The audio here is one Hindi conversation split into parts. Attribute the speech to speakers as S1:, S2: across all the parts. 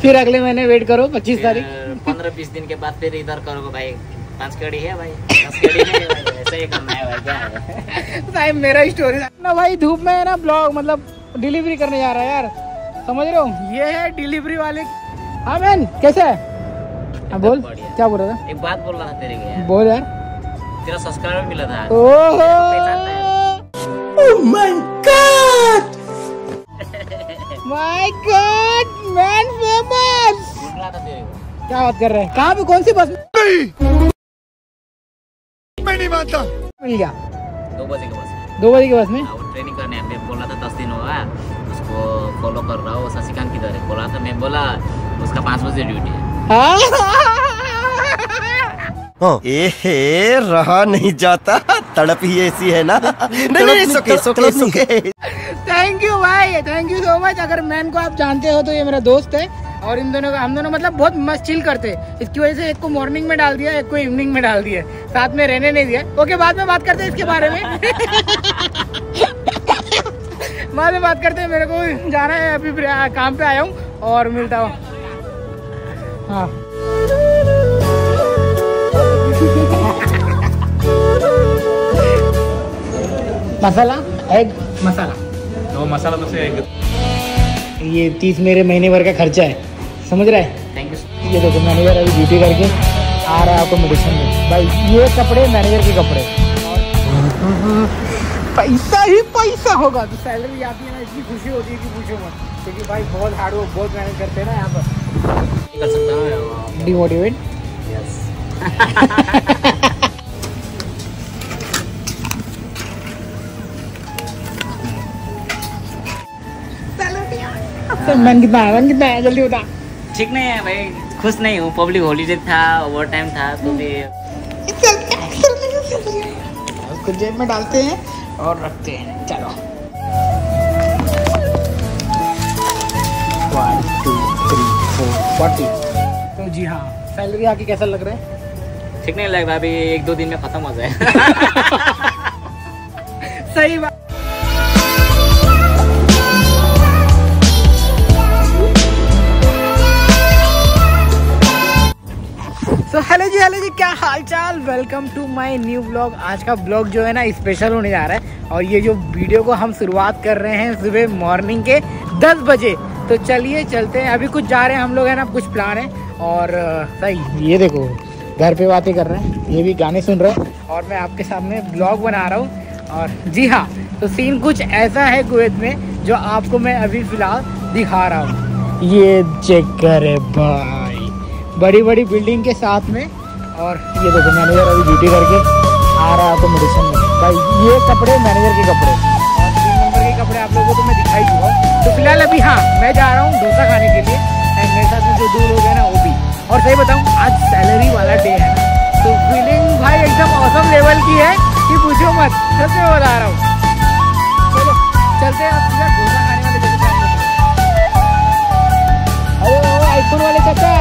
S1: फिर अगले महीने वेट करो 25 तारीख।
S2: 15-20 दिन के बाद फिर इधर करोगे भाई। 5 कड़ी है भाई, 10 कड़ी है भाई, ऐसा ही करना है भाई। क्या है
S1: साहब मेरा स्टोरी ना भाई, धूप में है ना ब्लॉग मतलब डिलीवरी करने जा रहा है यार, समझ रहे हो? ये है डिलीवरी वाले। हाँ मैन कैसे है? हाँ बोल, क्या बोल रहा था?
S2: एक बात बोल रहा था तेरे को यार।
S1: बोल यार।
S2: तेरा सब्सक्राइबर मिला था।
S1: My God man famous.
S2: बोल रहा था तेरे को।
S1: क्या बात कर रहे हैं? कहाँ पे, कौन सी बस? मैं नहीं मानता। मिल गया
S2: 2 बजे के बस।
S1: 2 बजे के बस में?
S2: वो ट्रेनिंग करने मैं बोल रहा था 10 दिन होगा उसको फॉलो कर रहा हूँ। शशिकांत किधर है बोल रहा था, मैं बोला उसका 5 बजे ड्यूटी है।
S3: ए रहा नहीं जाता, तड़प ही ऐसी है ना। नहीं सुके।
S1: थैंक यू भाई, थैंक यू सो मच। अगर मैन को आप जानते हो तो ये मेरा दोस्त है और इन दोनों का, हम दोनों मतलब बहुत मस्त चिल करते हैं। इसकी वजह से एक को मॉर्निंग में डाल दिया, एक को इवनिंग में डाल दिया, साथ में रहने नहीं दिया। ओके बाद में बात करते हैं इसके बारे में। बाद में बात करते हैं, मेरे को जाना है अभी, काम पे आया हूँ और मिलता हूँ। हाँ मसाला एग मसाला,
S2: तो मसाला तो से
S1: ये 30 मेरे महीने भर का खर्चा है, समझ रहा है?
S2: Thank you.
S1: ये देखो मैनेजर अभी ड्यूटी करके आ रहा है आपको मेडिसिन में। भाई ये कपड़े मैनेजर के कपड़े, और पैसा ही पैसा होगा तो सैलरी आती है ना, इतनी खुशी होती है कि पूछो मत। क्योंकि भाई बहुत हार्ड वर्क, बहुत मेहनत करते हैं ना यहाँ पर।
S2: कर सकता हूँ
S1: डिमोटिवेट।
S2: यस।
S1: मैन कितना है जल्दी बता।
S2: ठीक नहीं है भाई, खुश नहीं हूँ। पब्लिक हॉलीडे था, ओवर टाइम था तो भी
S1: उसको जेब में डालते हैं और रखते हैं। चलो 1 2 3 4 40। तो जी हाँ, सैलरी आके कैसा लग रहा है?
S2: ठीक नहीं लग रहा, अभी 1-2 दिन में खत्म हो जाए।
S1: सही बात। तो हेलो जी क्या हाल चाल, welcome to my new blog. आज का ब्लॉग जो है ना स्पेशल होने जा रहा है और ये जो वीडियो को हम शुरुआत कर रहे हैं सुबह मॉर्निंग के 10 बजे। तो चलिए चलते हैं, अभी कुछ जा रहे हैं हम लोग है ना, कुछ प्लान है। और सही ये देखो घर पे बातें कर रहे हैं, ये भी गाने सुन रहे हैं और मैं आपके सामने ब्लॉग बना रहा हूँ। और जी हाँ, तो सीन कुछ ऐसा है कुवैत में जो आपको मैं अभी फिलहाल दिखा रहा हूँ। ये चेक करे भाई, बड़ी बड़ी बिल्डिंग के साथ में। और ये देखो मैनेजर अभी ड्यूटी करके आ रहा है तो मेडिसिन में। भाई ये कपड़े मैनेजर के कपड़े और 3 नंबर के कपड़े आप लोगों को तो मैं दिखाई चुका हूँ। तो फिलहाल अभी हाँ मैं जा रहा हूँ डोसा खाने के लिए, एंड मेरे साथ में जो 2 लोग हैं ना वो भी। और सही बताऊँ आज सैलरी वाला डे है ना, तो फीलिंग भाई एकदम ऑसम लेवल की है कि पूछो मत, सच में बता रहा हूँ। चलो चलते हैं अब सीधा डोसा खाने वाले जगह। अरे आईफोन वाले चाचा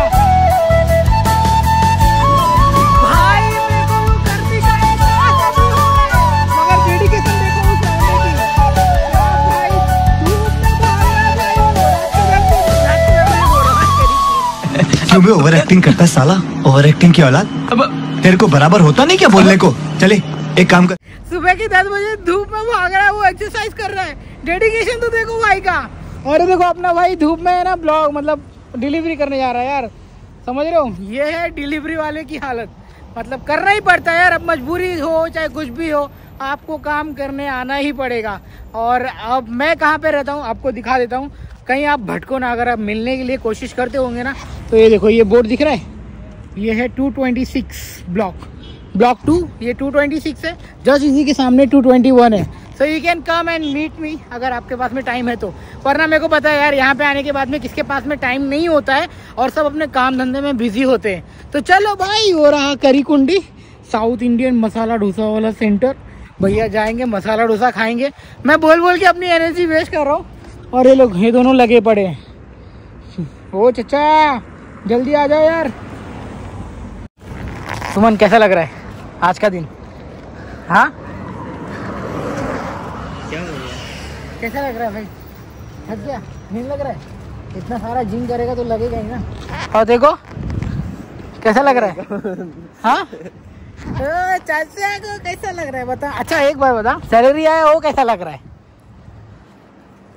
S4: क्यों भी ओवर एक्टिंग करता है साला, ओवर एक्टिंग की औलाद। अब तेरे को बराबर होता नहीं क्या बोलने को? चले एक काम कर,
S1: सुबह की 10 बजे धूप में भाग रहा है, वो एक्सरसाइज कर रहा है। डेडिकेशन तो देखो भाई का। और देखो अपना भाई धूप में है ना ब्लॉग मतलब डिलीवरी करने जा रहा है यार, समझ रहे हो? ये है डिलीवरी वाले की हालत, मतलब करना ही पड़ता है यार। अब मजबूरी हो चाहे कुछ भी हो, आपको काम करने आना ही पड़ेगा। और अब मैं कहाँ पे रहता हूँ आपको दिखा देता हूँ, कहीं आप भटको ना। अगर आप मिलने के लिए कोशिश करते होंगे ना, तो ये देखो ये बोर्ड दिख रहा है, ये है 226 ब्लॉक 2, ये 226 है। जस्ट इसी के सामने 221 है। So you can come and meet me अगर आपके पास में टाइम है तो। वरना मेरे को पता है यार यहाँ पे आने के बाद में किसके पास में टाइम नहीं होता है और सब अपने काम धंधे में बिजी होते हैं। तो चलो भाई, हो रहा करी कुंडी साउथ इंडियन मसाला डोसा वाला सेंटर। भैया जाएंगे मसाला डोसा खाएंगे। मैं बोल बोल के अपनी एनर्जी वेस्ट कर रहा हूँ और ये लोग ये दोनों लगे पड़े हैं। ओ चचा जल्दी आ जाओ यार। सुमन कैसा लग रहा है आज का दिन? हाँ
S2: क्या हो गया?
S1: कैसा लग रहा है भाई? थक गया? नींद लग रहा है? इतना सारा जिम करेगा तो लगेगा ही ना। और देखो कैसा लग रहा है। हाँ चाचा को कैसा लग रहा है बता। अच्छा एक बार बता, सैलरी आया वो कैसा लग रहा है?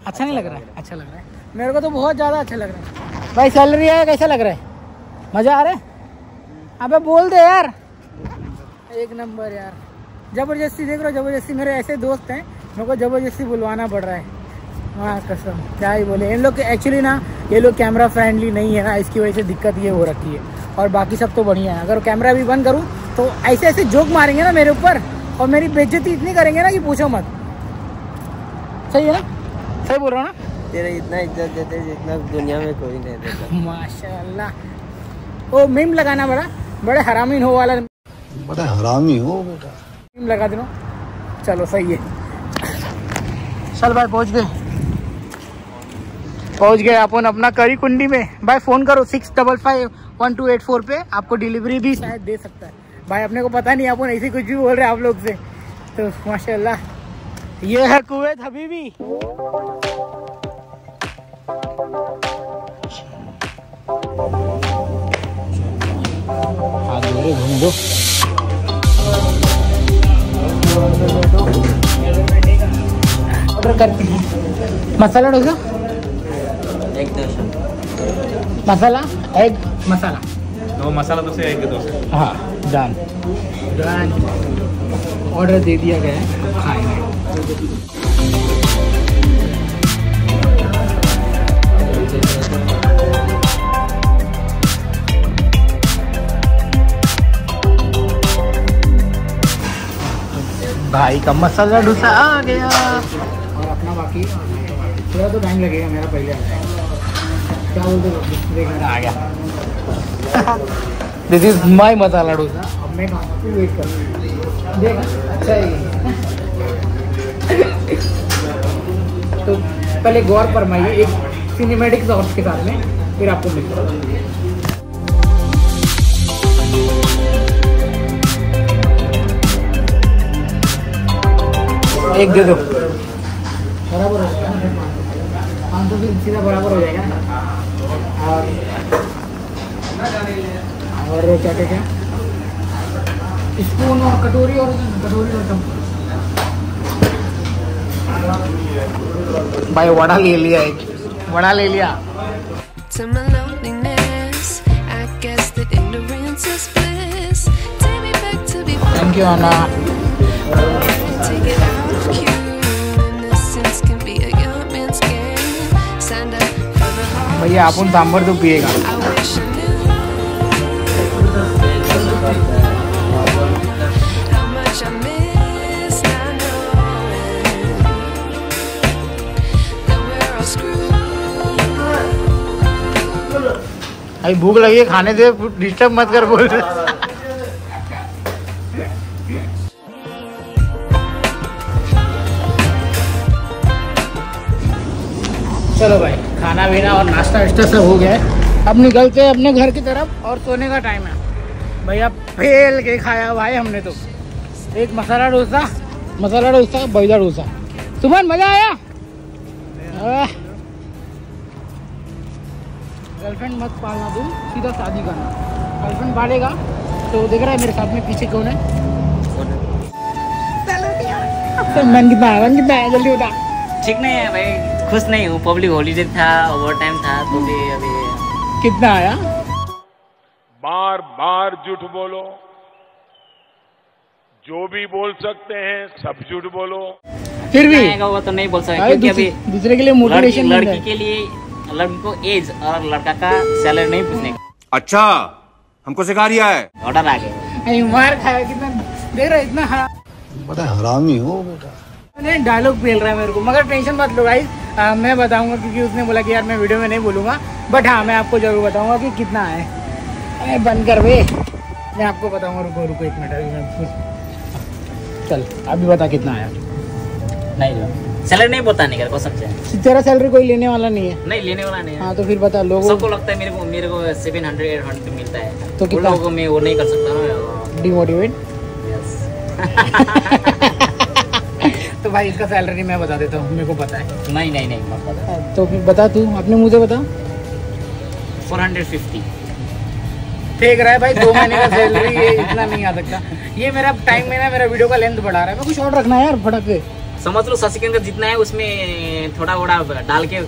S1: अच्छा नहीं लग रहा है? अच्छा लग रहा है, मेरे को तो बहुत ज़्यादा अच्छा लग रहा है भाई। सैलरी आया कैसा लग रहा है? मज़ा आ रहा है? अबे बोल दे यार। एक नंबर यार, ज़बरदस्ती देख रहे हो, ज़बरदस्ती। मेरे ऐसे दोस्त हैं, मेरे को ज़बरदस्ती बुलवाना पड़ रहा है। हाँ कसम, क्या ही बोले। इन लोग एक्चुअली ना, ये लोग कैमरा फ्रेंडली नहीं है ना, इसकी वजह से दिक्कत ये हो रखी है। और बाकी सब तो बढ़िया है। अगर कैमरा भी बंद करूँ तो ऐसे ऐसे जोक मारेंगे ना मेरे ऊपर, और मेरी बेइज्जती इतनी करेंगे ना कि पूछो मत। सही है ना? सही बोल रहा हूँ ना?
S5: तेरे इतना इज्जत देते जितना दुनिया में कोई नहीं देता।
S1: माशाल्लाह। वो मीम लगाना बड़े हरामी हो वाला,
S4: बड़ा हरामी हो बेटा।
S1: मीम लगा दो। चलो सही है। चल भाई पहुँच गए अपन अपना करी कुंडी में। भाई फ़ोन करो 6551284 पे, आपको डिलीवरी भी शायद दे सकता है भाई। अपने को पता नहीं, अपन ऐसे कुछ भी बोल रहे हैं आप लोग से। तो माशाल्लाह ये है कुवैत हबीबी। हाथ धो घूम दो। ऑर्डर करते हैं मसाला डोसा,
S5: एक डोसा,
S1: मसाला एग मसाला,
S6: दो मसाला डोसा एग डोसा।
S1: हाँ डन। ऑर्डर दे दिया गया है, खाएंगे। भाई का मसाला डोसा आ गया। और अपना बाकी थोड़ा तो टाइम लगेगा, मेरा पहले आ जाएगा। क्या बोलते हो? देखना आ गया। This is my masala dosa. अब मैं खाऊंगा, तू वेट कर। देख अच्छा है। तो पहले गौर फरमाइए एक सिनेमैटिक शॉट्स के साथ में, फिर आपको मिलता है। एक दे दो, बराबर हो जाएगा। 500 से सीधा बराबर हो जाएगा। और क्या क्या क्या स्पून और कटोरी और चम्मच। भाई वड़ा ले लिया, एक वड़ा ले लिया। थैंक यू आना। भैया अपन सांभर तो पिएगा। अभी भूख लगी है, खाने दे, डिस्टर्ब मत कर बोल रहे। चलो भाई, खाना पीना और नाश्ता वाश्ता सब हो गया है। अब निकलते हैं अपने घर की तरफ और सोने का टाइम है। भैया फेल के खाया भाई हमने तो। एक मसाला डोसा, बैदा डोसा। सुमन मजा आया? गर्लफ्रेंड मत पालना तुम, सीधा शादी करना। गर्लफ्रेंड पालेगा तो देख रहा है मेरे साथ में पीछे कौन है? मन कितना है जल्दी बता।
S2: ठीक नहीं है भाई, खुश नहीं हूँ। पब्लिक हॉलीडे था, ओवर टाइम था, तो भी अभी
S1: कितना आया?
S7: बार बार झूठ बोलो, जो भी बोल सकते हैं सब झूठ बोलो।
S1: फिर भी
S2: आएगा वो तो नहीं बोल सकता, क्योंकि अभी
S1: दूसरे के लिए मोटिवेशन
S2: लड़की के लिए, लड़की को एज और लड़का का सैलरी नहीं पूछने का।
S3: अच्छा हमको सिखा रिया है।
S2: ऑर्डर आ गया।
S1: मार खाया कितना, देख रहा है इतना
S4: बड़ा हरामी हो बेटा।
S1: डायलॉग पेल रहा है मेरे को। मगर टेंशन मत लो गाइस, मैं बताऊंगा, क्योंकि उसने बोला कि यार मैं वीडियो में नहीं बोलूंगा, बट हाँ मैं आपको जरूर बताऊंगा कि कितना है। बंद कर बे, मैं आपको बताऊंगा। रुको 1 मिनट, अभी मैं चल अभी बता कितना आया।
S2: नहीं सैलरी नहीं बताने का कसम से।
S1: तेरा सैलरी कोई लेने वाला नहीं है?
S2: नहीं लेने वाला नहीं है।
S1: हाँ तो फिर बता। लोगों
S2: सबको लगता है मेरे को 700-800 मिलता है,
S1: तो
S2: उन लोगों को मैं वो नहीं कर सकता ना।
S1: डिमोटिवेट। तो भाई इसका सैलरी मैं बता देता हूँ, मेरे को पता है।
S2: नहीं मत बता।
S1: तो फिर बता, तू अपने मुंह से बता।
S2: 450।
S1: फेंक रहा है भाई, 2 महीने का सैलरी ये इतना नहीं आ सकता। ये मेरा टाइम में ना मेरा वीडियो का लेंथ बढ़ा रहा है। मैं कुछ और रखना है यार फटक के।
S2: समझ लो शशिकांत का जितना है उसमें थोड़ा थोड़ा डाल के।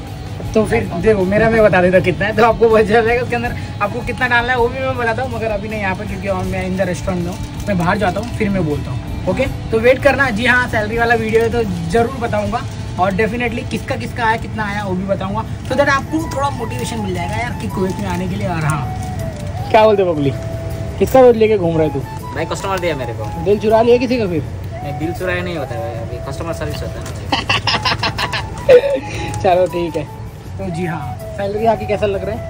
S1: तो फिर देखो मेरा मैं बता देता कितना है, तो आपको पता चल जाएगा उसके अंदर आपको कितना डालना है वो भी मैं बताता हूँ, मगर अभी नहीं यहाँ पे क्योंकि मैं इन द रेस्टोरेंट में हूँ। मैं बाहर जाता हूँ फिर मैं बोलता हूँ। ओके, तो वेट करना। जी हाँ, सैलरी वाला वीडियो है तो जरूर बताऊँगा, और डेफिनेटली किसका किसका आया कितना आया वो भी बताऊँगा, तो दैट आपको थोड़ा मोटिवेशन मिल जाएगा यार कि कुवैत में आने के लिए। और हाँ, क्या बोलते बबली, किसका रोज लेके घूम रहे तू?
S2: भाई कस्टमर दिया मेरे को।
S1: दिल चुरा लिया किसी का? फिर
S2: दिल चुराया नहीं होता है, अभी कस्टमर सर्विस होता है ना।
S1: चलो ठीक है। तो जी हाँ, सैलरी आके कैसा लग रहा है?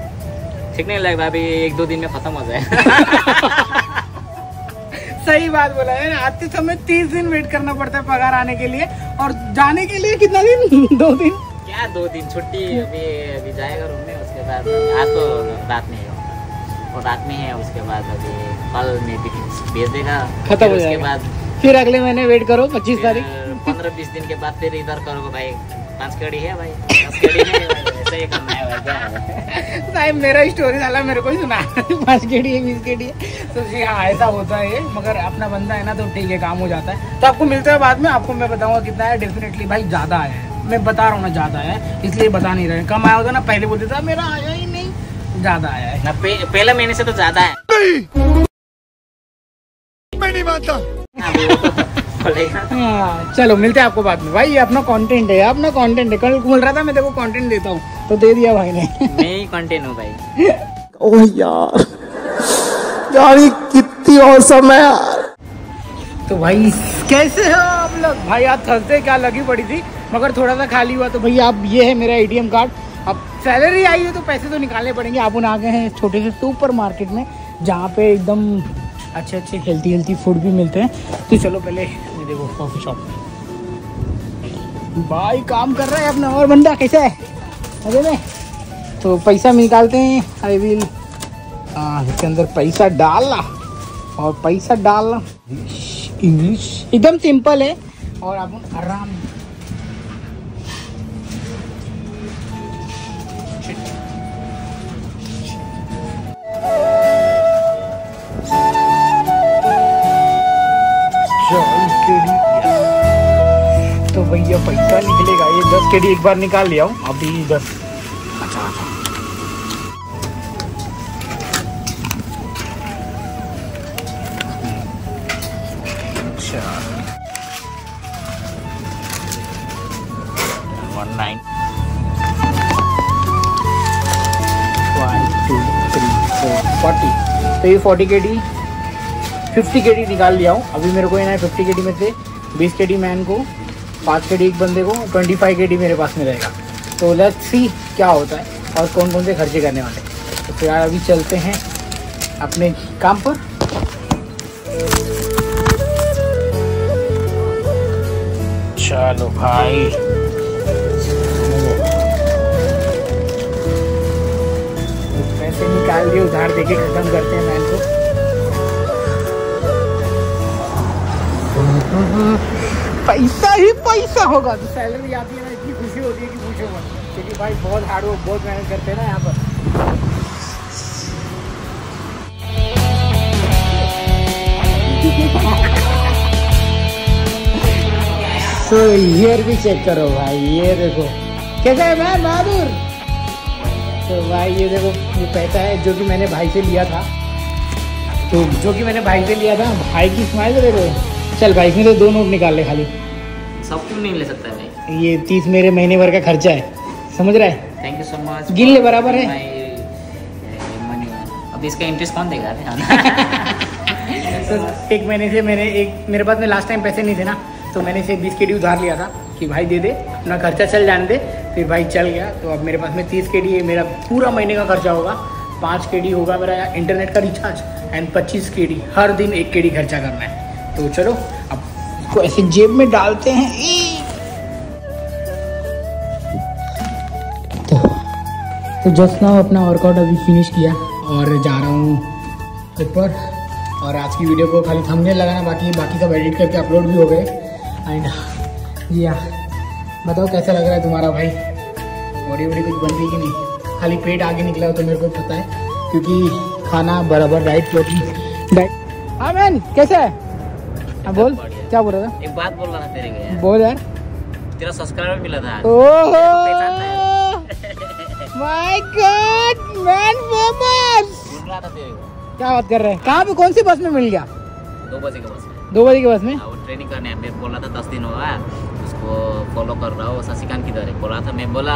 S2: ठीक नहीं लग रहा, अभी 1-2 दिन में खत्म हो जाए।
S1: सही बात बोला है। आते समय 30 दिन वेट करना पड़ता है पगार आने के लिए, और जाने के लिए कितना दिन? 2 दिन।
S2: क्या 2 दिन छुट्टी? अभी जाएगा रूम में, उसके बाद आज तो रात में है, और रात में है, उसके बाद अभी कल में भेज देगा,
S1: खत्म हो जाएगा।
S2: उसके बाद
S1: फिर अगले महीने वेट करो 25 तारीख।
S2: 15-20 दिन के बाद फिर इधर करोगे भाई। 5 कड़ी है भाई, 10 कड़ी है भाई, ऐसा ही करना है भाई। क्या
S1: भाई मेरा स्टोरी साला मेरे को ही सुना। 5 केडी है, 20 केडी है। तो जी हाँ, ऐसा होता है, मगर अपना बंदा है ना तो ठीक है, काम हो जाता है। तो आपको मिलता है बाद में, आपको मैं बताऊंगा कितना है। डेफिनेटली भाई ज्यादा है, मैं बता रहा हूँ ना ज्यादा है, इसलिए बता नहीं रहे। कम आया होता ना पहले बोलते था, मेरा आया ही नहीं, ज्यादा आया है
S2: ना। पहले महीने से तो ज्यादा है।
S4: मैं नहीं मानता।
S1: हाँ, चलो मिलते हैं आपको बाद में। भाई ये अपना कंटेंट है, अपना कंटेंट है। कल बोल रहा था मैं देखो कंटेंट देता हूँ, तो दे दिया भाई ने।
S2: मैं ही कंटेंट हूँ भाई।
S3: ओह यार, यार ये कितनी औसम है यार।
S1: तो भाई कैसे हो आप लोग? भाई आज थर्सडे क्या लगी पड़ी थी, मगर थोड़ा सा खाली हुआ। तो भैया अब ये है मेरा ATM कार्ड। अब सैलरी आई है तो पैसे तो निकालने पड़ेंगे। आप आ गए हैं छोटे से सुपर मार्केट में, जहाँ पे एकदम अच्छे अच्छे हेल्थी फूड भी मिलते हैं। तो चलो पहले ये देखो कॉफी शॉप में भाई काम कर रहा है अपना और बंदा। कैसा है मजे में? तो पैसा निकालते हैं। आई विल इसके अंदर पैसा डालना, और पैसा डालना इंग्लिश एकदम सिंपल है, और आप आराम तो भैया पैसा निकलेगा। ये 10 केडी एक बार निकाल लिया हूँ, अभी 10। अच्छा अच्छा 19 1 2 3 4 40। तो ये 40 केडी 50 केडी निकाल लिया हूँ। अभी मेरे को ये ना 50 केडी में से 20 केडी मैन को, 5 केडी एक बंदे को, 25 केडी मेरे पास में रहेगा। तो लेट्स सी क्या होता है और कौन कौन से खर्चे करने वाले। तो फिर अभी चलते हैं अपने काम पर। चलो भाई पैसे निकाल दिए, उधार देके खत्म करते हैं मैन को। पैसा ही पैसा होगा। तो सैलरी आती है ना, इतनी खुशी होती है कि पूछो मत, क्योंकि भाई बहुत हार्ड वर्क, बहुत मेहनत करते हैं ना यहाँ पर। तो ईयर भी चेक करो भाई, ये देखो कैसा है मैं बहादुर। तो भाई ये देखो, ये पैसा है जो कि मैंने भाई से लिया था। तो जो कि मैंने भाई से लिया था, भाई की स्माइल तो देखो। चल भाई में तो 2 नोट निकाल ले खाली।
S2: सब क्यों नहीं ले सकता भाई?
S1: ये 30 मेरे महीने भर का खर्चा है, समझ रहा है?
S2: Thank you so much.
S1: गिन ले बराबर है।
S2: अब इसका इंटरेस्ट कौन देगा?
S1: तो एक महीने से मेरे पास में लास्ट टाइम पैसे नहीं थे ना, तो मैंने इसे 20 केडी उधार लिया था कि भाई दे दे, अपना खर्चा चल जाने दे। फिर भाई चल गया। तो अब मेरे पास में 30 केडी है, मेरा पूरा महीने का खर्चा होगा। 5 केडी होगा मेरा इंटरनेट का रिचार्ज, एंड 25 केडी हर दिन 1 केडी खर्चा करना है। तो चलो अब इसको ऐसे जेब में डालते हैं। तो जस्ट नाउ अपना वर्कआउट अभी फिनिश किया और जा रहा हूँ ऊपर। और आज की वीडियो को खाली थंबनेल लगाना बाकी सब एडिट करके अपलोड भी हो गए। एंड जी हाँ, बताओ कैसा लग रहा है तुम्हारा भाई? बॉडी कुछ बन रही कि नहीं? खाली पेट आगे निकला हो तो मेरे को पता है, क्योंकि खाना बराबर राइट प्रोटीन डाइट। हाँ मैन कैसा है? हाँ बोल, क्या बोल रहा था?
S2: एक बात बोल रहा था तेरे को यार।
S1: बोल यार।
S2: तेरा सब्सक्राइबर मिला था।
S1: ओहो माय गॉड, मैन फेमस।
S2: बोल रहा था तेरे को।
S1: क्या बात कर रहे हैं? कहाँ पे, कौन सी बस में मिल गया?
S2: 2 बजे के बस में।
S1: 2 बजे की बस में?
S2: वो ट्रेनिंग करने मैं बोल रहा था 10 दिन होगा उसको फॉलो कर रहा हूँ, शशिकांत की तरह बोल रहा था। मैं बोला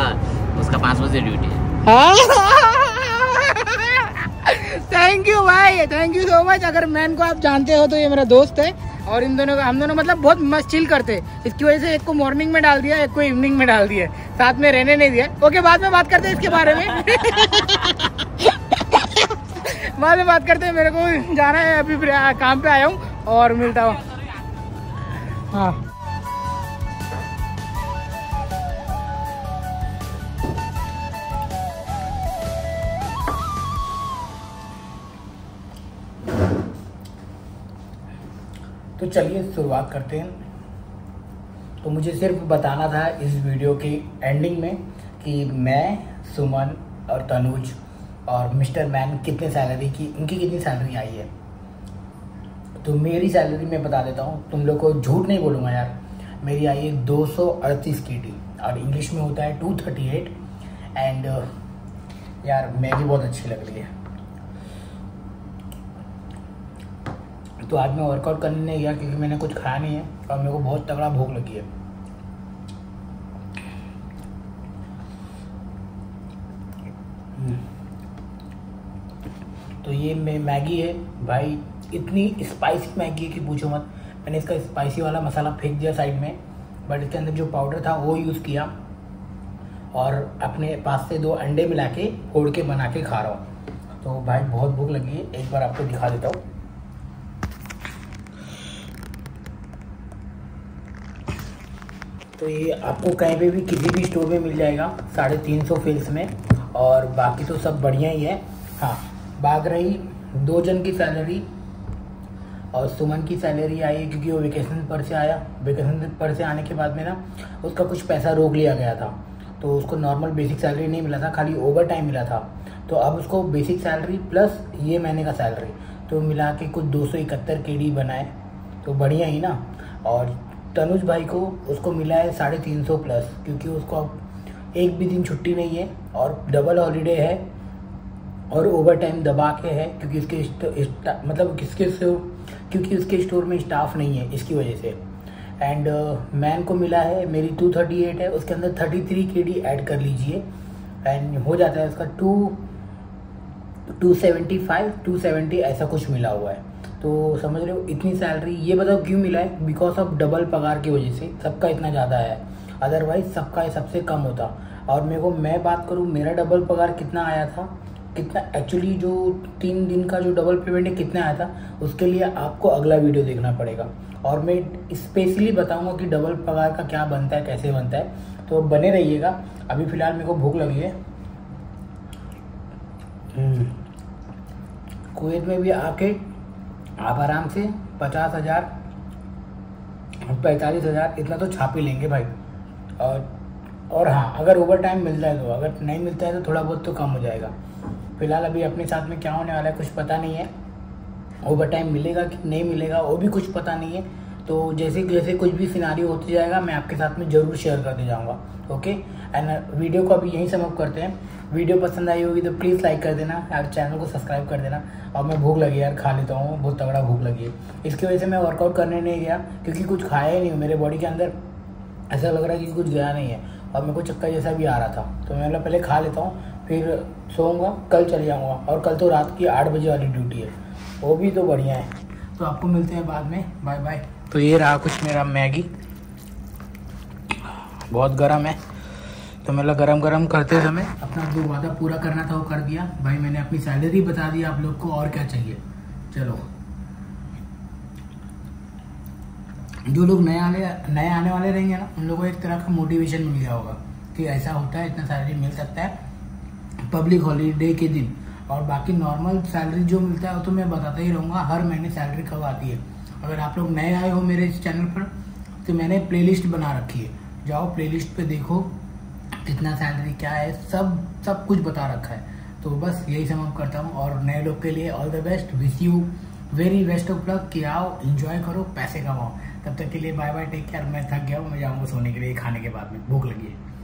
S2: उसका 5 बजे ड्यूटी है।
S1: थैंक यू भाई, थैंक यू सो मच। अगर मैन को आप जानते हो तो ये मेरा दोस्त है और इन दोनों हम दोनों मतलब बहुत मस्त चिल करते हैं। इसकी वजह से एक को मॉर्निंग में डाल दिया, एक को इवनिंग में डाल दिया, साथ में रहने नहीं दिया। ओके बाद में बात करते हैं इसके बारे में। बाद में बात करते हैं, मेरे को जाना है, अभी काम पे आया हूँ और मिलता हूँ। हाँ तो चलिए शुरुआत करते हैं। तो मुझे सिर्फ बताना था इस वीडियो की एंडिंग में कि मैं, सुमन और तनुज और मिस्टर मैन कितने सैलरी की, उनकी कितनी सैलरी आई है। तो मेरी सैलरी मैं बता देता हूँ, तुम लोग को झूठ नहीं बोलूँगा यार। मेरी आई है 238 KD और इंग्लिश में होता है 238। एंड यार मैगी बहुत अच्छी लग रही है। तो आज मैं वर्कआउट करने नहीं गया क्योंकि मैंने कुछ खाया नहीं है और मेरे को बहुत तगड़ा भूख लगी है। तो ये मैगी है भाई, इतनी स्पाइसी मैगी है कि पूछो मत। मैंने इसका स्पाइसी वाला मसाला फेंक दिया साइड में, बट इसके अंदर जो पाउडर था वो यूज़ किया और अपने पास से 2 अंडे मिला के फोड़ के बना के खा रहा हूँ। तो भाई बहुत भूख लगी है, एक बार आपको दिखा देता हूँ। तो ये आपको कहीं पे भी किसी भी स्टोर में मिल जाएगा 350 फील्स में, और बाकी तो सब बढ़िया ही है। हाँ बात रही 2 जन की सैलरी, और सुमन की सैलरी आई है क्योंकि वो वेकेशन पर से आया। वेकेशन पर से आने के बाद में ना उसका कुछ पैसा रोक लिया गया था, तो उसको नॉर्मल बेसिक सैलरी नहीं मिला था, खाली ओवर टाइम मिला था। तो अब उसको बेसिक सैलरी प्लस ये महीने का सैलरी तो मिला के कुछ 271 KD बनाए, तो बढ़िया ही ना। और तनुज भाई को उसको मिला है 350 प्लस, क्योंकि उसको अब एक भी दिन छुट्टी नहीं है और डबल हॉलीडे है और ओवर टाइम दबा के है, क्योंकि क्योंकि उसके स्टोर में स्टाफ नहीं है, इसकी वजह से। एंड मैन को मिला है, मेरी 238 है, उसके अंदर 33 KD ऐड कर लीजिए एंड हो जाता है उसका 270 ऐसा कुछ मिला हुआ है। तो समझ रहे हो इतनी सैलरी। ये बताओ क्यों मिला है? बिकॉज ऑफ डबल पगार की वजह से सबका इतना ज़्यादा है, अदरवाइज सबका सबसे कम होता। और मेरे को मैं बात करूँ, मेरा डबल पगार कितना आया था, कितना एक्चुअली जो 3 दिन का जो डबल पेमेंट है कितना आया था, उसके लिए आपको अगला वीडियो देखना पड़ेगा और मैं स्पेशली बताऊंगा कि डबल पगार का क्या बनता है, कैसे बनता है। तो बने रहिएगा। अभी फ़िलहाल मेरे को भूख लगी है। कुवैत में भी आके आप आराम से 50,000 45,000 इतना तो छाप ही लेंगे भाई। और हाँ अगर ओवर टाइम मिलता है तो, अगर नहीं मिलता है तो थोड़ा बहुत तो कम हो जाएगा। फिलहाल अभी अपने साथ में क्या होने वाला है कुछ पता नहीं है, ओवर टाइम मिलेगा कि नहीं मिलेगा वो भी कुछ पता नहीं है। तो जैसे जैसे कुछ भी सिनारियो होती जाएगा मैं आपके साथ में ज़रूर शेयर करते जाऊँगा। ओके एंड वीडियो को अभी यहीं समाप्त करते हैं। वीडियो पसंद आई होगी तो प्लीज़ लाइक कर देना यार, चैनल को सब्सक्राइब कर देना। और मैं भूख लगी यार, खा लेता हूँ, बहुत तगड़ा भूख लगी है। इसकी वजह से मैं वर्कआउट करने नहीं गया क्योंकि कुछ खाया ही नहीं, मेरे बॉडी के अंदर ऐसा लग रहा है कि कुछ गया नहीं है और मेरे को चक्कर जैसा भी आ रहा था। तो मैं पहले खा लेता हूँ फिर सोऊंगा, कल चले जाऊँगा। और कल तो रात की 8 बजे वाली ड्यूटी है, वो भी तो बढ़िया है। तो आपको मिलते हैं बाद में, बाय बाय। तो ये रहा कुछ मेरा मैगी, बहुत गर्म है। तो मतलब गरम करते समय अपना जो वादा पूरा करना था वो कर दिया भाई। मैंने अपनी सैलरी बता दी आप लोग को, और क्या चाहिए। चलो जो लोग नए आने वाले रहेंगे ना, उन लोगों को एक तरह का मोटिवेशन मिल गया होगा कि ऐसा होता है, इतना सैलरी मिल सकता है पब्लिक हॉलीडे के दिन। और बाकी नॉर्मल सैलरी जो मिलता है वो तो मैं बताता ही रहूँगा हर महीने सैलरी कब आती है। अगर आप लोग नए आए हो मेरे इस चैनल पर तो मैंने प्लेलिस्ट बना रखी है, जाओ प्लेलिस्ट पे देखो कितना सैलरी क्या है, सब कुछ बता रखा है। तो बस यही सब मैं करता हूँ। और नए लोग के लिए all the best, wish you very best of luck कि आओ एंजॉय करो, पैसे कमाओ। तब तक के लिए बाय बाय, टेक केयर। मैं थक गया हूँ, मैं जाऊँगा सोने के लिए, खाने के बाद में भूख लगी है।